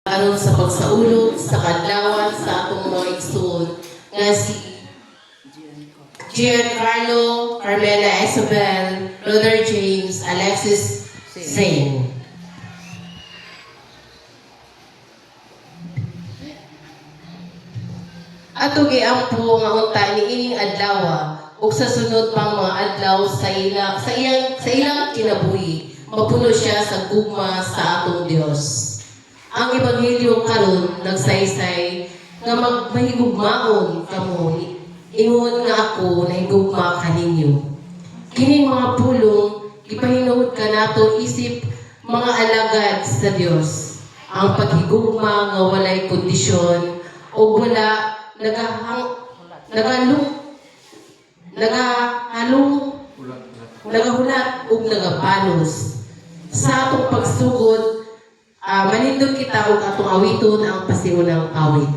aron sa pagsaulog sa kadlawan sa atong mga igsoon nga si Giancarlo, Carmela Isabel, Brother James, Alexis Zane. Ato giampo nga unta niining adlaw ug sa sunod pang mga adlaw sa ilang kinabuhi mapuno siya sa gugma sa atong Dios. Ang ebanghelyo karon nagsaysay nga mahigugmaon kamo ingon nga ako nahigugma kaninyo. Kining mga pulong ipahinuod kanato isip mga alagad sa Dios. Ang paghigugma nga walay kondisyon o wala nagahulat ug nagapanos. Sa atong pagsugod manindog kita og atong awiton ang pasiunang awit.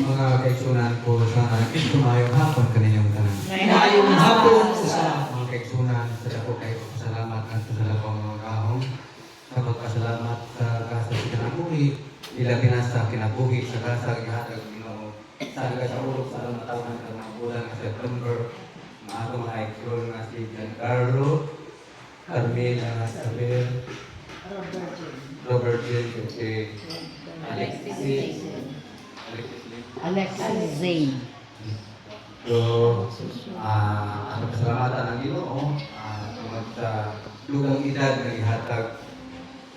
Mga kaigsunan po sa mayong hapon kaninyong tanan. Mayong hapon sa mga kaigsunan sa dako kay salamat at sa lakong mga kahong. Kapag pasalamat sa kasa sa kinabuhi, ila pinasa kinabuhi sa kasa gihatag Ginoo. Sa ulog sa alang taon ng mga bulan sa September, mga atong mga kaigsunan nga si Giancarlo, Carmela Isabel, Robert James, Alexis Zane. So, ang pasalamatan ng Ginoo tungkol sa lugang edad na ihatag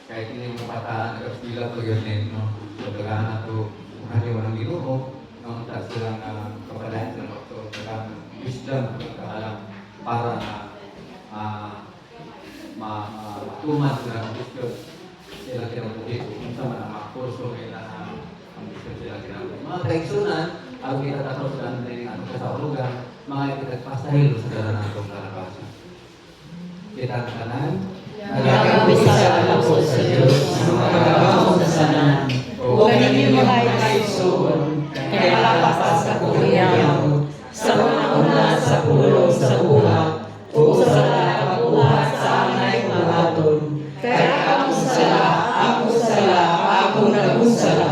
kahit hindi mo pataan at pila to yun din, no? So, tagahan to kanyo ng Ginoo ng tas silang kapalayan sa doktor, tagahan wisdom ng kahalang para na matuman sila ng Diyos sila kinabuhi kung sa mga kurso kailangan ang Diyos sila kinabuhi. Mga kaigsunan, ang kita tatapos sa natin ang kasaulugan, mga ipinagpasahilo sa dalan ng itong kalabasan. Kita ang kanan, Nagkakabisa sa po sa Diyos na magkakabang sa sanan. O ganin mo ay kaisuon, kaya malapas sa kuhiyaw, sa una sa pulo sa buhat, o sa kapuhat sa anay mahaton. Kaya ako sala, nagunsala.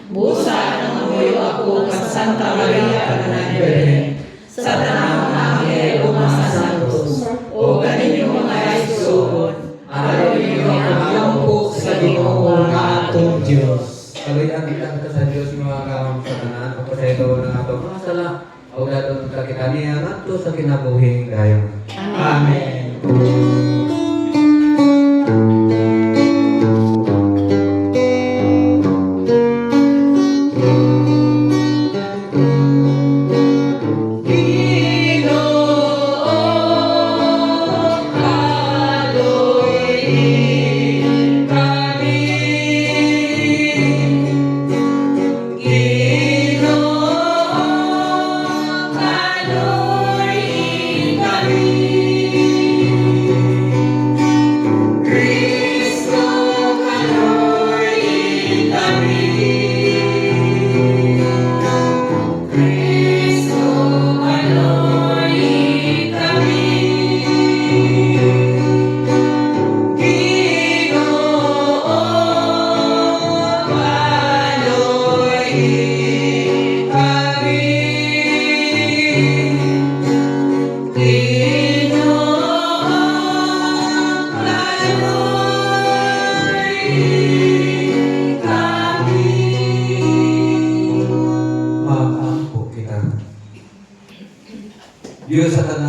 Busa nang amoy ako kang Santa Maria Pananayberen, sa tanang anghel o mga santos, o ganin yung mga kaisuon, araw ninyo ang yampok sa Ginoo nga atong Diyos. kaluyan kita sa Diyos mga kahong sa tanan, kapasaydo ng atong mga sala, o datong kakitaniya nato sa kinabuhing dayon. Amen. Kami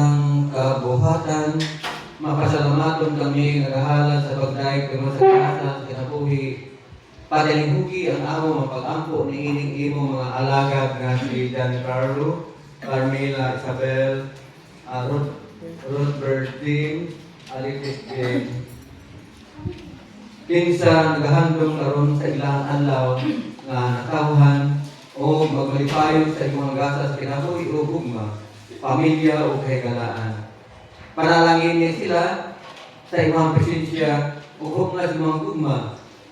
kang kabuhatan. Mapasalamaton kami nagahalad sa pagdaig kamo sa kasa sa kinabuhi. Padalihugi ang amo mapag-ampo ni ining imo mga alagad nga si Giancarlo, Carmela Isabel, Ruth Bertin, Alice Jane. Pinsa nagahandom karon sa ilang adlaw nga nakawhan o magmalipayon sa imong gasas kinabuhi o gugma, pamilya o kahagalaan. Panalangin niya sila sa imong presensya o gugma sa imong gugma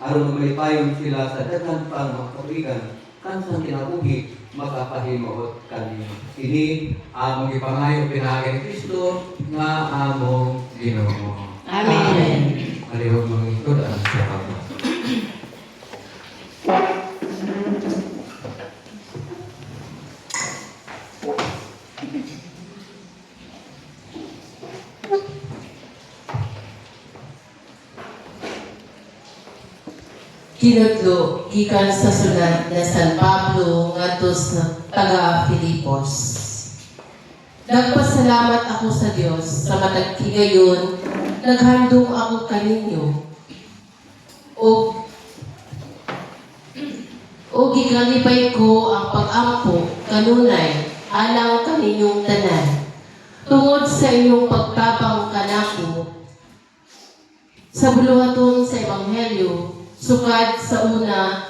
aron magmalipayon sila sa daghan pang mga kabuhigan kansang kinabuhi makapahimuot kaniya. Ini among ipangayo pinaagi ni Kristo nga among Ginoo. Amen. Alihog mangikod ang salamat. Kinudlo gikan sa sulat na San Pablo ngadto sa taga Filipos. Nagpasalamat ako sa Dios sa matag higayon naghandom ako kaninyo. O gikalipay ko ang pag-ampo kanunay alang kaninyong tanan. Tungod sa inyong pagtabang kanako sa buluhaton sa Ebanghelyo, sukad sa una,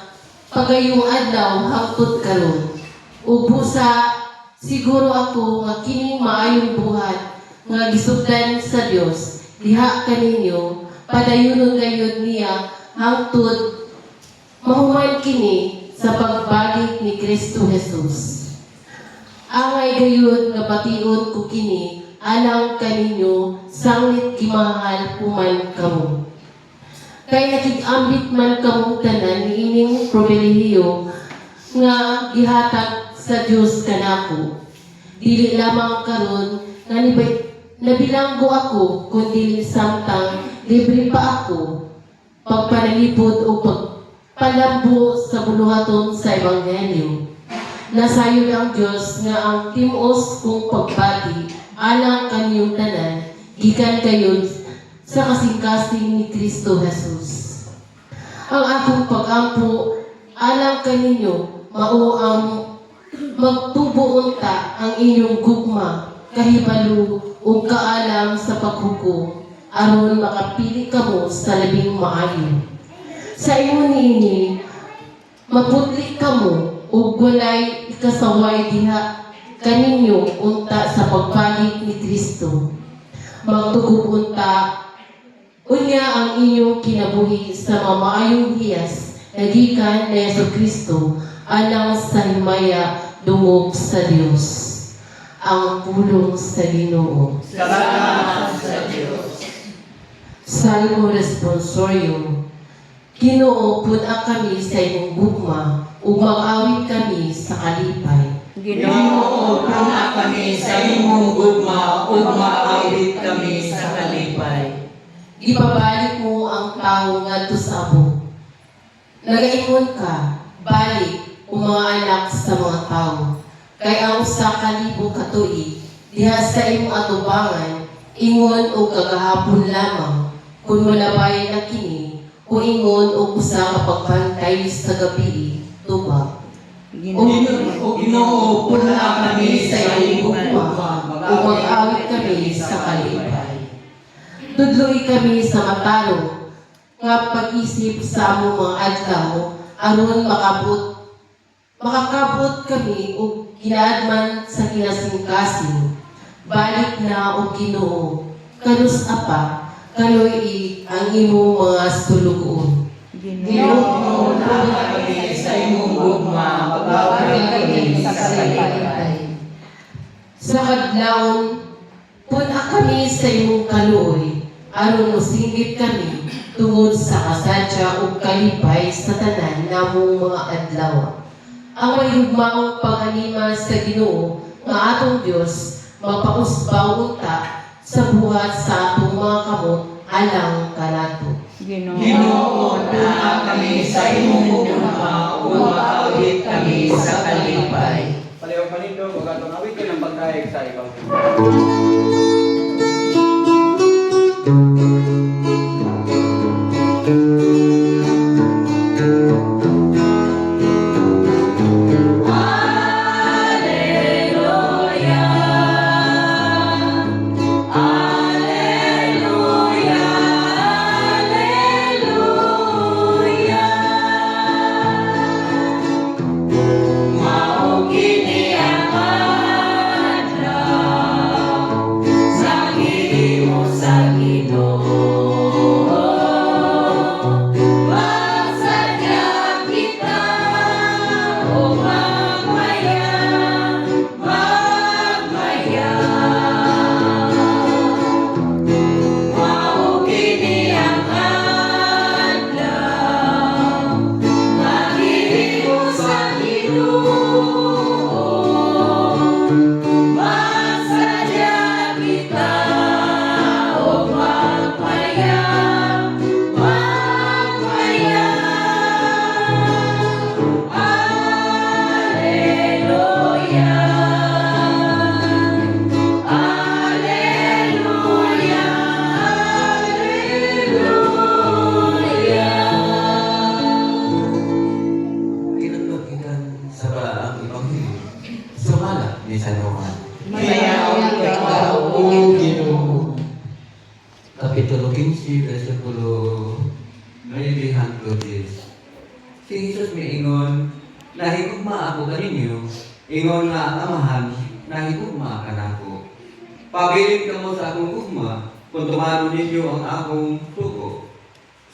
pagayong adlaw hangtod karon. Ug busa siguro ako nga kining maayong buhat nga gisugdan sa Dios diha kaninyo padayunon gayud niya hangtod mahuman kini sa pagbalik ni Kristo Jesus. Angay gayud nga bation ko kini alang kaninyo sanglit gimahal puman kamo. Kay nakig-ambit man kamong tanan niining pribilehiyo nga gihatag sa Dios kanako. Dili lamang karon nga nabilanggo ako kundi samtang libre pa ako pagpanalipod o pagpalambo sa buluhaton sa Ebanghelyo. Nasayon ang Dios nga ang timos kong pagbati alang kanyong tanan gikan kayon sa kasing-kasing ni Kristo Jesus. Ang akong pag-ampo alang kaninyo mao ang magtubo unta ang inyong gugma kahibalo ug kaalam sa paghukom aron makapili kamo sa labing maayo. Sa imo niini mapudli kamo ug walay ikasaway diha kaninyo unta sa pagbalik ni Kristo. Magtugog unta unya ang inyong kinabuhi sa mamaayong hiyas na gikan ni Jesucristo alang sa himaya dungog sa Dios. Ang pulong sa Ginoo. Salamat sa Diyos. Salmo responsorium. Ginoo pud-a kami sa imong gugma ug mag-awit kami sa kalipay. Ginoo, puna kami sa imong gugma ug maawit kami sa kalipay. Ipabalik mo ang tao ngadto sa abo. Nagaingon ka, balik o mga anak sa mga tao. Kay ang usa ka libo ka tuig diha sa imong atubangan, ingon o kagahapon lamang, kung malabay na kini, o ingon o usa ka pagbantay sa gabi, tubag. Ginoo, puna kami sa imong gugma o mag-awit kami sa kalipay. Tudloy kami sa matalo, nga pag-isip sa among mga adlaw, aron makakabot kami o ginaadman sa kinasing-kasing. Balik na o Ginoo, kanus apa, kaloy ang imong mga sulugoon. Ginoo, puna kami sa imong gugma mag-awit kami sa kalipay. Sa kadlawon, puna kami sa imong kaluoy, aron mosinggit kami tungod sa kasadya o kalipay sa tanan namong mga adlaw. Ang may hugmaong pag-anima sa Ginoo nga atong Dios mapausbaw unta sa buhat sa atong mga kamot alang kanato. Ginoo, puna kami sa imong gugma ug maawit kami sa kalipay. Palihog manindo, huwag atong awitin ang pagdaig sa ibang Kapitulo 15, versikulo 9 hangtod 10. Si Jesus may ingon, nahigugma ako kaninyo, ingon nga ang amahan, nahigugma ka nako. Pabilin ka mo sa akong gugma, kung tumano ninyo ang akong suko.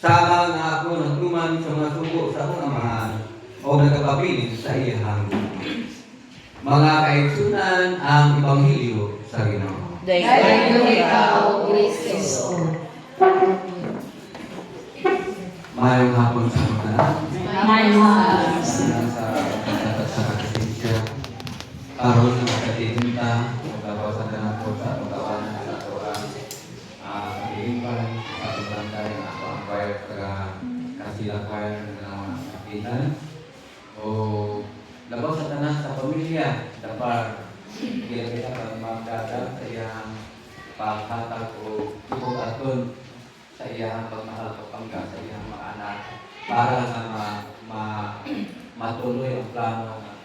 Sama nga ako nagtuman sa mga suko sa akong amahan, o nagkapabilin sa iyahang gugma. Mga kaigsunan ang Ebanghelyo sa Ginoo. Dayon ikaw, Kristo. Mayong hapon sa mga Mayroon. sa kakasensya. Karoon ng katitinta, magkabawasan ka ng po sa pagkawanan sa Torah. Kagilimpan, sa pagbantay, ako ang bayad taga kasilakayan ng kapitan. O labaw sa tanan sa pamilya, dapat kaya kita pag magdadal sa iyang paghatag o tubog aton sa iyang pagmahal o pangga sa iyang mga anak para na matuloy ang plano ng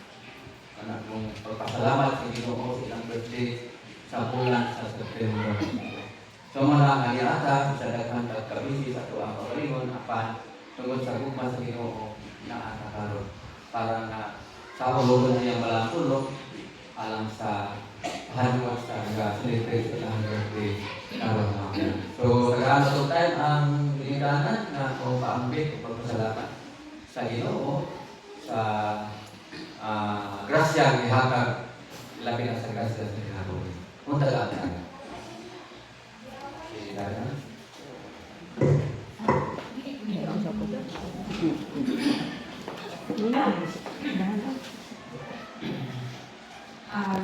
anak mong pagpasalamat sa Ginoo sa ilang birthday sa bulan sa September. So mga nagyata sa daghang pagkabisi sa tuwang kapalingon apan tungod sa gugma sa Ginoo na nakakaroon para na saulugan niya malang tulog alang sa hanwag sa celebrate sa ilang birthday karon naman. So tagaan sa time ang ginikanan na o paambit o pagpasalamat sa Ginoo sa grasya ang ihatag labi na sa grasya sa Ginoo. Kung tagaan ka. Sige na.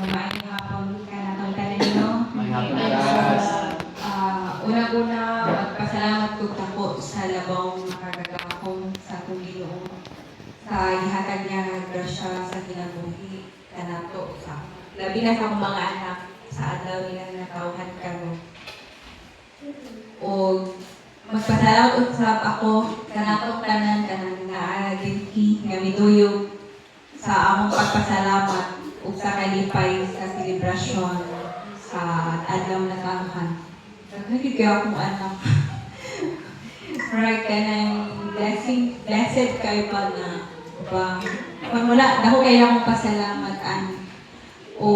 Maayong hapon ka na itong taninyo. Maayong hapon. Una-una, magpasalamat ko tako sa labang makagagawa ko sa atong Ginoo. Sa ihatag niya nga grasya sa kinabuhi kanato sa labi na sa akong mga anak sa adlaw nilang nakauhan kamo. O magpasalamat usab ako kanatong tanan kanang nga ginki nga miduyog sa among pagpasalamat ug sa kalipay sa selebrasyon sa adlaw na kanuhan. Nagkagig kayo akong anak. Right, kanang blessed kayo pa na ba? Kung wala, dako kayo akong pasalamat o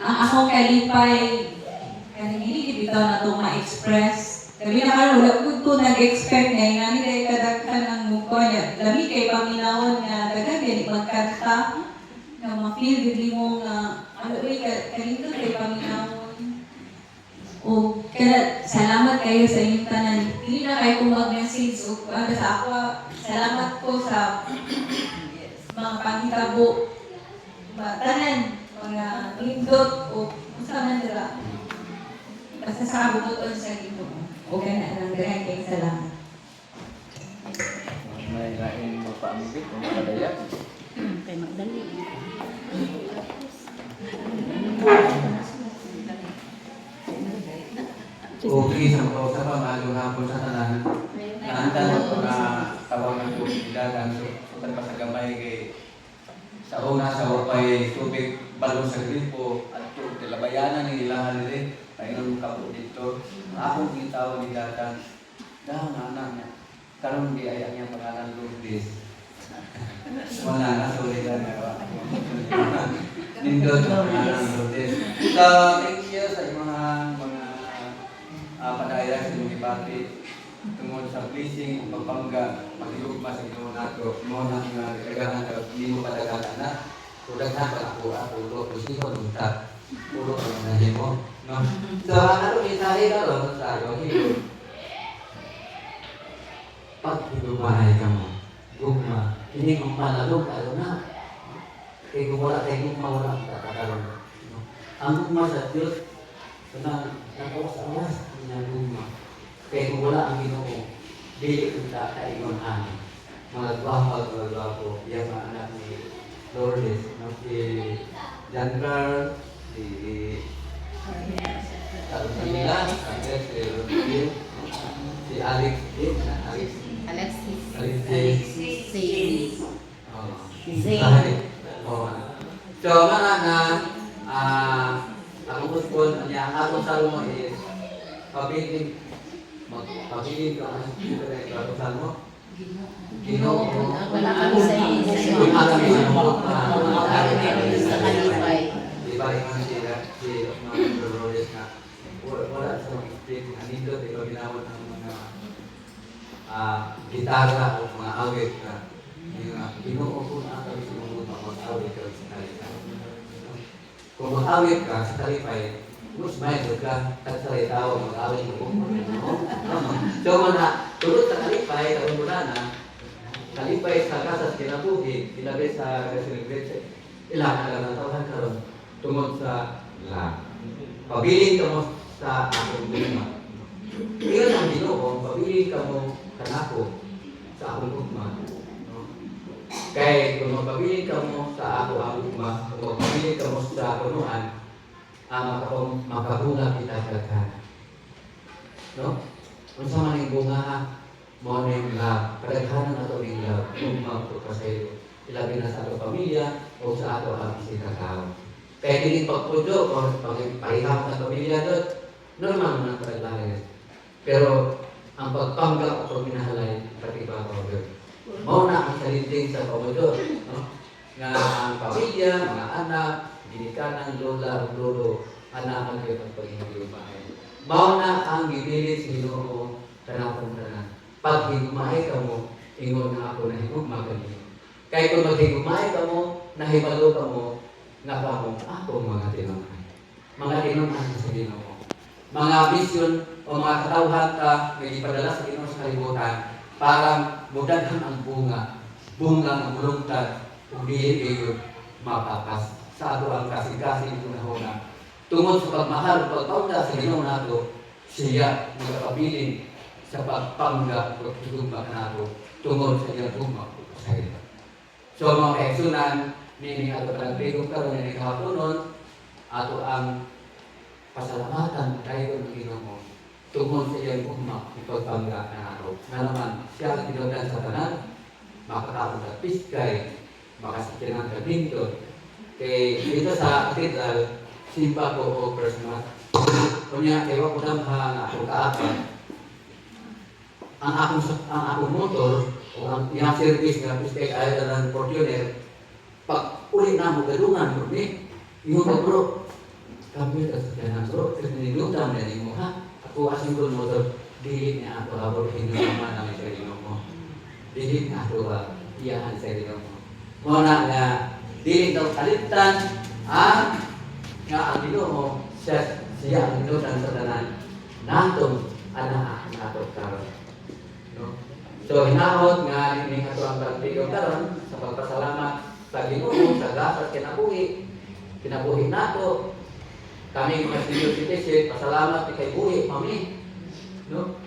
ang akong kalipay kanang hindi bitaw na itong ma-express. Gabi naman, wala ko nag-expect na yung nani kayo kadaghan ng mukha niya. Labi kayo paminawon nga daghan din magkanta na ma-feel gili mo nga kanito kayo paminawon. O kaya salamat kayo sa inyong tanan. Hindi na kayo kung mag-message o sa ako, salamat ko sa mga pangitabo. Tanan, mga lindot o usa man dira. Basta sa buton sa Ginoo. O kana nang daghang kay salamat. May lain mo pa amigit o makadaya. Kay magdali. Okay, sa mga sa pamayong hapon sa tanan. Naandan ko na tawagan ko idagan so pa sa gamay kay sa una sa wapay tubig balon sa gripo at tilabayanan ni ilang diri paingon ka po dito akong gitaw ni dadan daw na anak niya karon di ay ang pangalan Lourdes wala na solidan na nindot ang pangalan Lourdes sa next year sa mga padayag sa mga ipati tungod sa blessing o pagpangga magigugma sa Ginoo nato mo na nga kagahan ka hindi mo padaghan na daghan pa ako ulo kasi ko lunta ulo ang nahimo no so ano isahi ka ron sa iyo pag hinumahay ka mo gugma hindi mo malalog ano na kaya kung wala tayo gugma wala ka kakaroon ang gugma sa Diyos na nakawas-awas na gugma kaya kung wala ang Ginoo, dili kita kaingonan. Mga gwapo, yung mga anak ni Lourdes, si Jancar, si Carolina, si Rodrigo, si Alex, So, mga na, ako po niya, ako sa lumo is, pabiling, magpabiling ka ang katusan mo. Ginoo po na wala kami sa iyo. Kung alam mo, Sa kalipay. di ba yung si mga Dolores na wala sa mga speak, anindot, ikaw ginawat ng mga gitara o mga awit na Ginoo po na kami sumumot mag-awit ka sa kalipay. Kung mag-awit ka sa kalipay, mas mayroon ka at sa tao mag-awit mo. So tulad sa kalipay, kung mula na, kalipay sa kasas kinabuhi, ilabi sa kasilibret, ilan na lang ang tawahan karon tungod sa pabiling ka mo sa akong gugma. Iyon ang Ginoo, pabiling ka mo kanako sa akong gugma. Kaya kung magpabiling ka mo sa ako ang gugma, kung magpabiling ka mo sa kunuan, makabunga kita kagana. No? Kung sa maning bunga, mo ning kadaghanan nato ning gugma ko sa iyo. Ilabi na sa ato pamilya o sa ato ang isinagaw. Kaya hindi pagpudo o pagpahihap sa pamilya doon, normal mo ng paglalayas. Pero ang pagpanggap o pagminahalay, pati ba ko doon. Mao na ang salinting sa pamudod. No? Nga ang pamilya, mga anak, ginikanan, lola, lolo, anak ang kayo pagpaghinaglumahay. Mao na ang gibilis Ginoo kanapon tanan. Pag higumay ka mo, ingon na ako na higugma kanino. Kaya kung maghigumay ka mo, nahibalo ka mo, nga ka mo, ako mga tinamay. Mga tinamay sa Ginoo. Mga vision o mga katawhan ka, may ipadala sa Ginoo sa kalibutan, parang mudaghan ang bunga ng bulungtad, kung dihin kayo mapapas sa ato ang kasing-kasing tunahona. Tungod sa pagmahal, pagpaunda sa Ginoo nato, siya magkapabiling sa pagpanggap o pagtugma nato tungod sa iyang gugma o kasayran. So mga kaigsunan, meaning ato palagpigong karon na ikahaponon, ato ang pasalamatan kayo ng Ginoo tungod sa iyang gugma o pagpanggap na nato. Na naman, siya ang tinawdan sa tanan, makakaroon sa piskay, makasikin ng kabindot. Kaya dito sa Tidal, simpa ko o personal. Kunya, ewa ko damha nga akong kaapan, ang akong motor o ang iyang service nga piskay kaya ng Fortuner, pag uli na mo gadungan bro ni, yung bro, kami ka sa kaya bro, kasi nilutang na mo ha, ako asing ko motor, dilit niya ako habang hindi naman namin sa ino mo. Dilit nga ako iyahan sa ino mo. Muna nga, dilit daw kalitan, nga ang Ginoo siya ang nilutang sa tanan, natong anak nato karon. No? So hinahot nga ning ato ang pagtigaw karon sa pagpasalamat sa Ginoo sa gasat kinabuhi nato. Kami mga senior citizen, pasalamat kay buhi mami. No?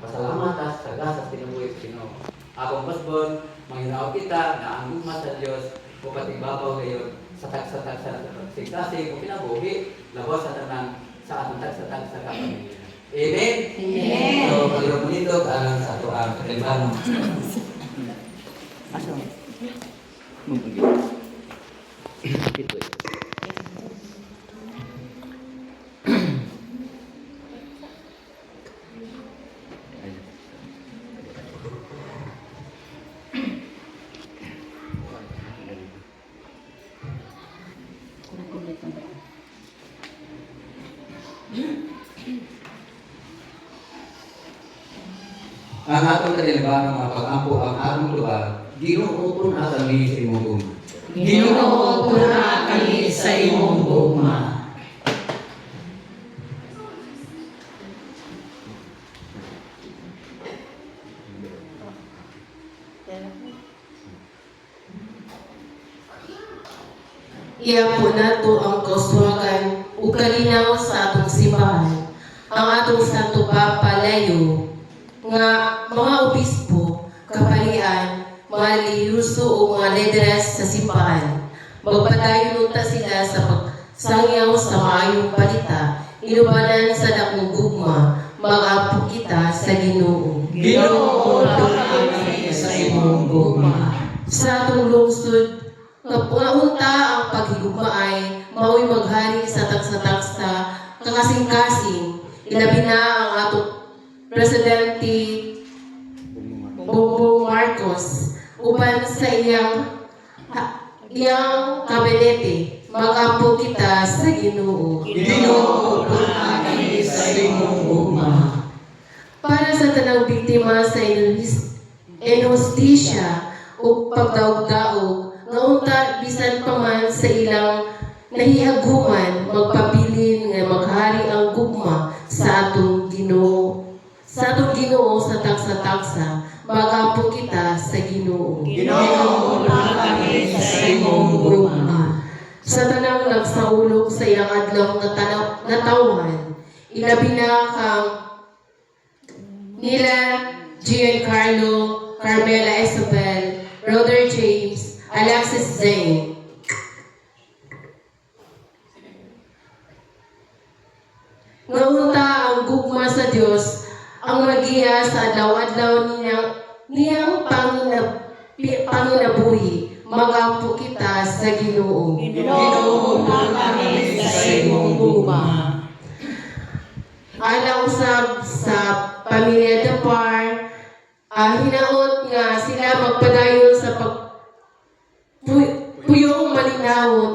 Pasalamat sa gasat kinabuhi sa Ginoo. Akong husband, manghinaw kita na ang gugma sa Dios o patibabaw kayo sa tag-satag sa sigkasi o kinabuhi labas sa tanang sa atong tag-satag sa kapamilya. Amen? Amen. So, pag-irap mo nito, alam sa ato ang kalimbano. Ang atong kalimbano mga pag-ampo ang atong lugar, Ginoo po na kami sa imong gugma. Ginoo po na kami sa imong gugma. Iya po nato ang kauswagan ug kalinaw sa atong simbahan. Ang atong Santo Papa Leo nga mga obispo, kaparian, mga liyuso o mga lideres sa simbahan. Magpadayon ta sila sa pagsangyaw sa maayong balita, inubanan sa dakong gugma, mag-apo kita sa Ginoo. Ginoo na kami sa imong gugma. Sa atong lungsod, kapunta ang paghigugma ay mao'y maghari sa tagsa-tagsa kakasing-kasing, Ilabi na ang atong Presidente Bongbong Marcos uban sa iyang kabinete. Mag-ampo kita sa Ginoo. Ginoo, puna kami sa imong gugma. Para sa tanang biktima sa inhustisya o pagdaog-daog, nga unta bisan pa man sa ilang nahihaguman, magpabilin nga maghari ang gugma sa atong Ginoo. Sa atong Ginoo sa tagsa-tagsa, mag-ampo kita sa Ginoo. Ginoo, puna kami sa imong gugma. Sa tanang nagsaulog sa iyang adlaw na tawhan, ilabi na kang nila Giancarlo, Carmela Isabel, Brother James, Alexis Zane. Ngaunta ang gugma sa Dios ang magiya sa adlaw-adlaw niyang panginabuhi. Mag-ampo kita sa Ginoo. Ginoo, puna kami sa imong gugma. Alang usab sa pamilya Dapar, hinaot nga sila magpadayon sa puyong malinawon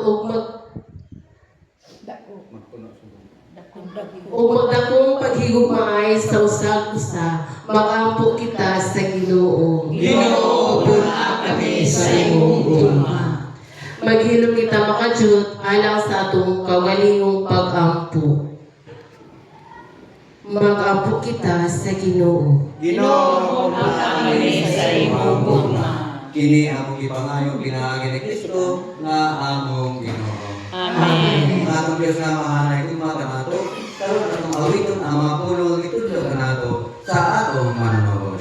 o magdakong paghigugmaay sa usag-usa, mag-ampo kita sa Ginoo. Ginoo, puna kami sa imong gugma. Maghilom kita makajut alang sa atong kagalingong pag-ampo. Mag-ampo kita sa Ginoo. Ginoo, puna kami sa imong gugma. Kini among ipangayong pinaagi ni Kristo nga among Ginoo. Amen. Ang atong Diyos nga mahanay kung kanato, karon atong awiton ang mga pulong itudlo kanato sa atong manunod.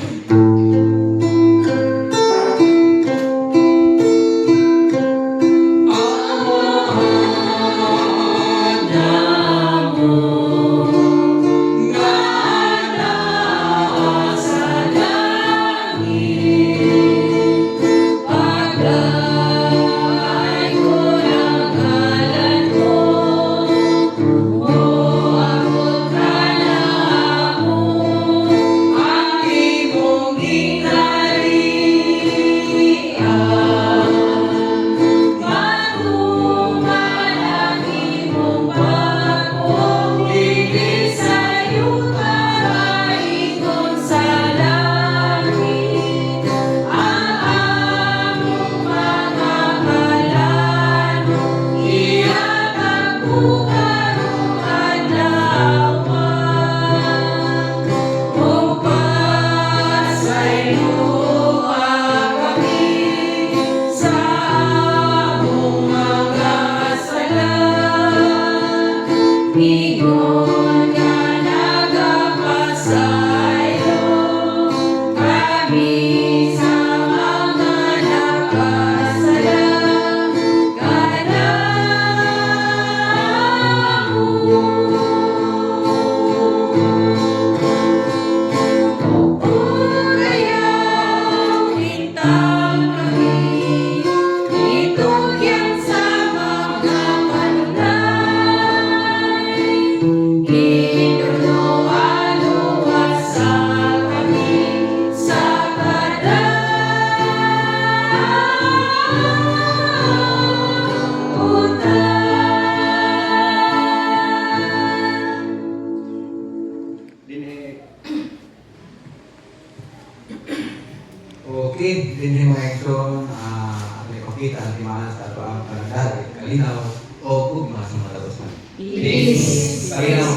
Okay, din yung mga action, ang ipakita ang timahan sa ato ang panagdari, kalinaw, o ugma sa mga labas na. Peace. Kalinaw.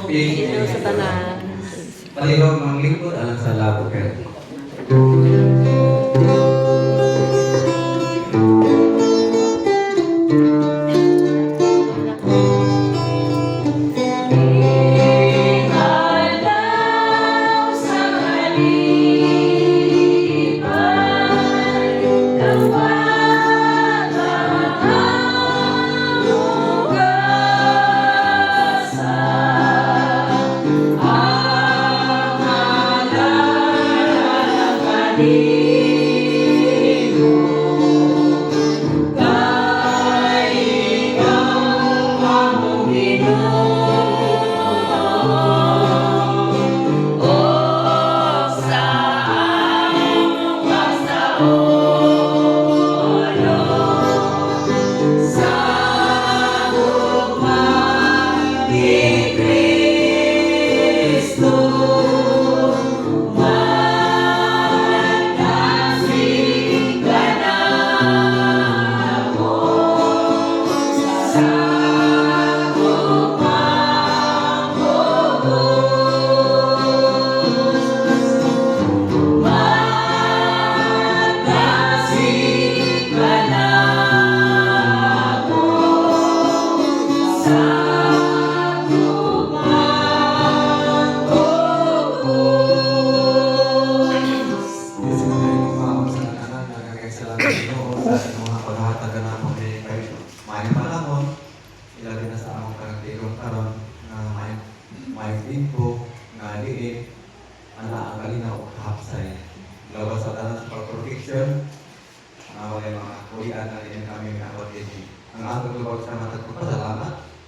Peace. Ginoo sa tanan. Palibag mga lingkod, alang sa labo kayo. Ginoo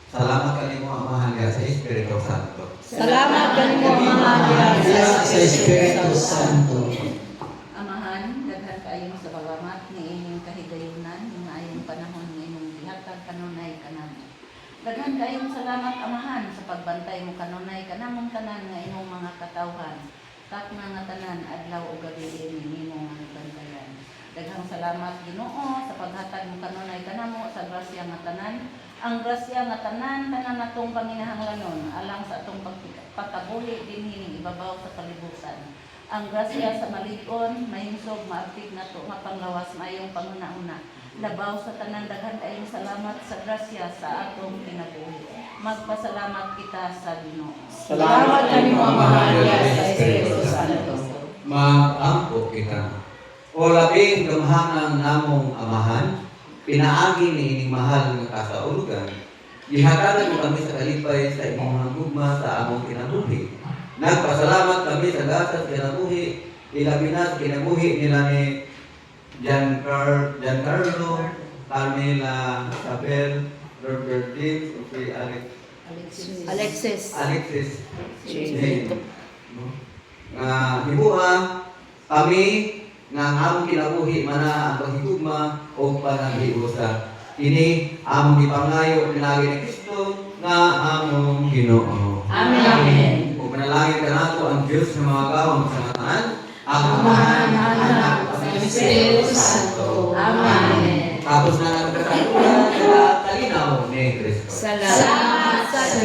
Salamat kanimo ang mahal niya sa Espiritu Santo. Salamat kanimo mahal sa Espiritu Santo. Amahan, daghan kaayo sa salamat ni inyong kahigayunan, mga ayong panahon ng inyong gihatag kanunay kanamo. Daghan kaayong salamat, Amahan, sa pagbantay mo kanunay kanamong tanan nga inyong mga katawhan. Tak nga tanan, adlaw o gabi din inyong mga bantayan. Daghang salamat, Ginoo, sa paghatag mo kanunay kanamo sa grasya nga tanan. Ang grasya nga tanan natong panginahanglanon alang sa atong pagpatabuhi dinhi ibabaw sa kalibutan. Ang grasya sa malig-on, mahinsog, maapig na to, mapanglawas, mayong panguna-una. Labaw sa tanan, daghan kayong salamat sa grasya sa atong kinabuhi. Magpasalamat kita sa Ginoo. Salamat kanimo mahal sa Espiritu Santo. Mag-ampo kita. O labing gamhanang namong Amahan, pinaagi ni ining mahal nga kasaulugan, gihatagan mo kami sa kalipay sa imong mga gugma sa among kinabuhi. Nagpasalamat kami sa gasa sa kinabuhi, ilabi na sa kinabuhi nila ni Giancarlo, Carmela, Isabel, Robert Dix, o si Alexis. Jane. Hibuha kami nga ang among kinabuhi mana ang paghigugma o panaghiusa. Ini among ipangayo pinagi ni Kristo nga among Ginoo. Amen. O panalangin ka nato ang Diyos ng mga gawang kasangataan, ang Amahan, Anak, sa Espiritu Santo. Amen. Tapos na ang kasalukuyan sa kalinaw ni Kristo. Salamat sa